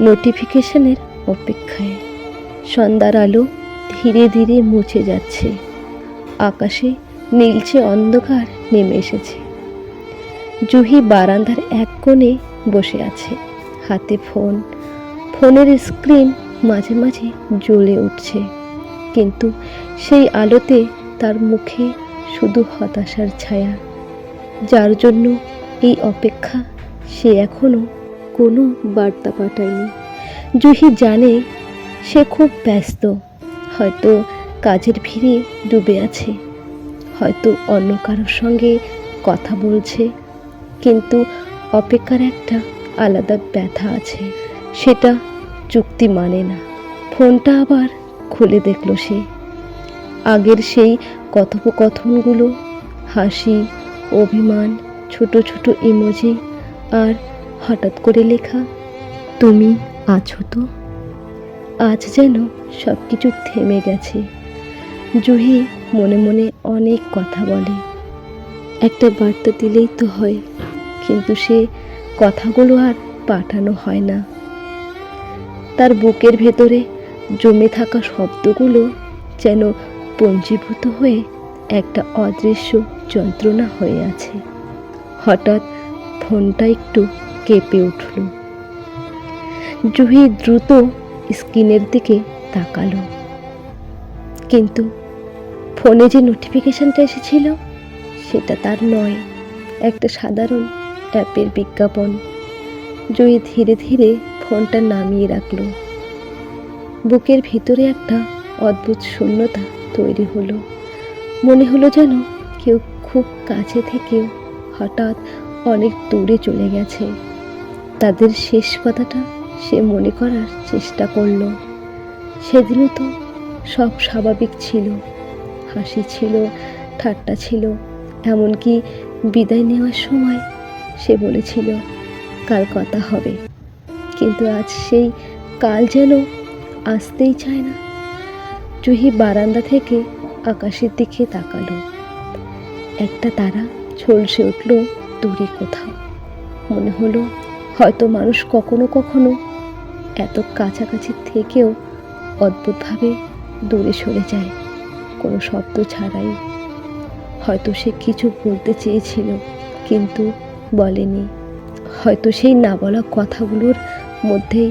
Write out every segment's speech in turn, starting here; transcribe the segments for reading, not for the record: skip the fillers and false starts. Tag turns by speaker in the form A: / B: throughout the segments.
A: নোটিফিকেশনের অপেক্ষায়। সন্ধ্যার আলো ধীরে ধীরে মুছে যাচ্ছে, আকাশে নীলচে অন্ধকার নেমে এসেছে। জুহি বারান্দার এক কোণে বসে আছে, হাতে ফোন। ফোনের স্ক্রিন মাঝে মাঝে জ্বলে উঠছে, কিন্তু সেই আলোতে তার মুখে শুধু হতাশার ছায়া। যার জন্য এই অপেক্ষা, সে এখনো কোনো বার্তা পাঠায়নি। জুহি জানে সে খুব ব্যস্ত, হয়তো কাজের ভিড়ে ডুবে আছে, হয়তো অন্য কারোর সঙ্গে কথা বলছে, কিন্তু অপেক্ষার একটা আলাদা ব্যথা আছে, সেটা চুক্তি মানে না। ফোনটা আবার খুলে দেখল সে। আগের সেই কথোপকথনগুলো, হাসি, অভিমান, ছোট ছোট ইমোজি, আর হঠাৎ করে লেখা, তুমি আছো তো। আজ যেন সব কিছু থেমে গেছে। জুহি মনে মনে অনেক কথা বলে, একটা বার্তা দিলেই তো হয়, কিন্তু সে কথাগুলো আর পাঠানো হয় না। তার বুকের ভেতরে জমে থাকা শব্দগুলো যেন পঞ্জীভূত হয়ে একটা অদৃশ্য যন্ত্রণা হয়ে আছে। হঠাৎ ফোনটা একটু কেঁপে উঠল। জুহি দ্রুত স্ক্রিনের দিকে তাকালো, কিন্তু ফোনে যে নোটিফিকেশনটা এসেছিল সেটা তার নয়, একটা সাধারণ অ্যাপের বিজ্ঞাপন। জুহি ধীরে ধীরে ফোনটা নামিয়ে রাখলো। বুকের ভিতরে একটা অদ্ভুত শূন্যতা তৈরি হলো। মনে হলো যেন কেউ খুব কাছে থেকেও হঠাৎ অনেক দূরে চলে গেছে। তাদের শেষ কথাটা সে মনে করার চেষ্টা করলো। সেদিনও তো সব স্বাভাবিক ছিল, হাসি ছিল, ঠাট্টা ছিল, এমনকি বিদায় নেওয়ার সময় সে বলেছিল কাল কথা হবে, কিন্তু আজ সেই কাল যেন আসতেই চায় না। জুহি বারান্দা থেকে আকাশের দিকে তাকালো। একটা তারা ঝলসে উঠল দূরে কোথাও। মনে হলো হয়তো মানুষ কখনো কখনো এত কাছাকাছি থেকেও অদ্ভুতভাবে দূরে সরে যায়, কোনো শব্দ ছাড়াই। হয়তো সে কিছু বলতে চেয়েছিল কিন্তু বলেনি। হয়তো সেই না বলা কথাগুলোর মধ্যেই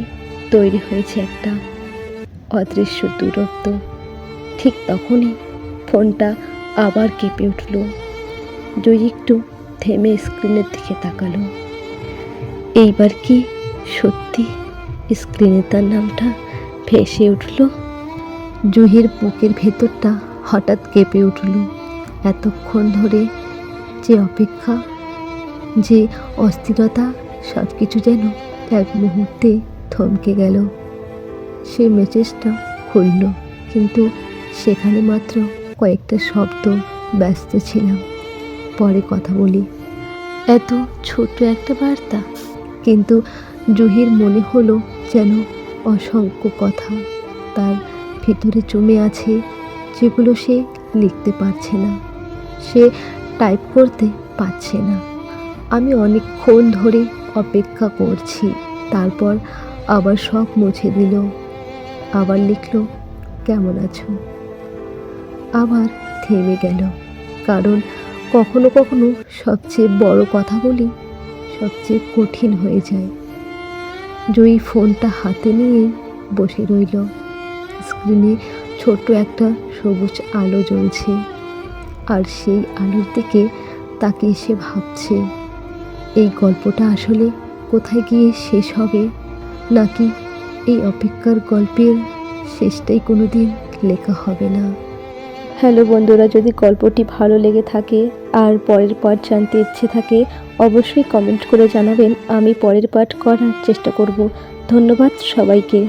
A: তৈরি হয়েছে একটা অদৃশ্য দূরত্ব। ঠিক তখনই ফোনটা আবার কেঁপে উঠল। জয়ী একটু থেমে স্ক্রিনের দিকে তাকালো। এইবার কি সত্যি স্ক্রিনে তার নামটা ভেসে উঠল? জুহির বুকের ভেতরটা হঠাৎ কেঁপে উঠল। এতক্ষণ ধরে যে অপেক্ষা, যে অস্থিরতা, সব কিছু যেন এক মুহূর্তে থমকে গেল। সে মেসেজটা খুলল, কিন্তু সেখানে মাত্র কয়েকটা শব্দ, ব্যস্ত ছিলাম, পরে কথা বলি। এত ছোট একটা বার্তা, কিন্তু জুহির মনে হলো যেন অসংখ্য কথা তার ভিতরে জমে আছে, যেগুলো সে লিখতে পারছে না, সে টাইপ করতে পারছে না। আমি অনেকক্ষণ ধরে অপেক্ষা করছি। তারপর আবার সব মুছে দিল। আবার লিখল, কেমন আছো? আবার থেমে গেল, কারণ কখনো কখনো সবচেয়ে বড় কথাগুলি সবচেয়ে কঠিন হয়ে যায়। জয়ী ফোনটা হাতে নিয়েই বসে রইল। স্ক্রিনে ছোট্ট একটা সবুজ আলো জ্বলছে, আর সেই আলোর দিকে তাকিয়ে সে ভাবছে, এই গল্পটা আসলে কোথায় গিয়ে শেষ হবে, নাকি এই অপেক্ষার গল্পের শেষটাই কোনো দিন লেখা হবে না। হ্যালো বন্ধুরা, যদি গল্পটি ভালো লেগে থাকে আর পরের পার্ট জানতে ইচ্ছে থাকে, অবশ্যই কমেন্ট করে জানাবেন। আমি পরের পার্ট করার চেষ্টা করব। ধন্যবাদ সবাইকে।